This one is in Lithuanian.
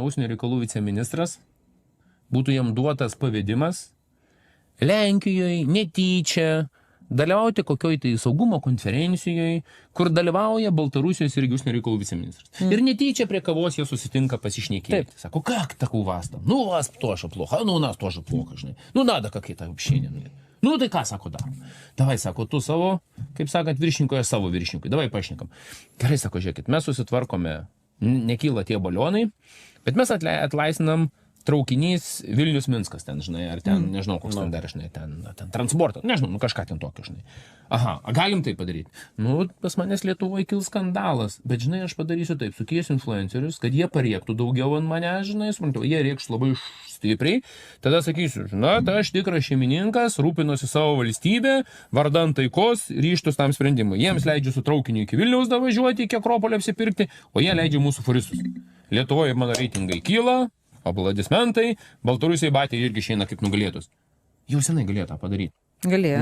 užsienio reikalų viceministras, būtų jam duotas pavedimas Lenkijoje netyčia dalyvauti kokioj tai saugumo konferencijoje, kur dalyvauja Baltarusijos irgi užsienio reikalų viceministras. Ir netyčia prie kavos jie susitinka pasišnekėti. Sako, как так у вас там? Ну, у вас тоже плохо, ну, у нас тоже плохо, žinai. Nu, надо какие-то общения. Nu, tai ką, sako, darom? Davai, sako, tu savo, kaip sakant, viršininkoje savo viršininkui. Davai pašnekam. Gerai, sako, žiūrėkit, mes susitvarkome, nekyla tie balionai, bet mes atlaisvinam traukinys Vilnius-Minskas ten, žinai, ar ten, nežinau, koks ten dar, žinai, ten transportas, nežinau, nu kažką ten tokio, žinai. Aha, galim tai padaryti. Nu, pas manęs Lietuvoje kils skandalas, bet, žinai, aš padarysiu taip, sukėsiu influencerius, kad jie pariektų daugiau ant mane, žinai, suprantu, jie reikš labai stipriai, tada sakysiu, na, tai aš tikras šeimininkas, rūpinosi savo valstybę, vardan taikos, ryštus tam sprendimui. Jiems leidžiu su traukiniu iki Vilniaus davažiuoti, iki Akropolio apsipirkti, o jie leidžia mūsų furistus. Lietuvoje mano reitingai kyla, aplodismentai, Baltarusijai Batė irgi išeina kaip nugalėtus. Jau senai galėjo tą padaryti. Galėjo.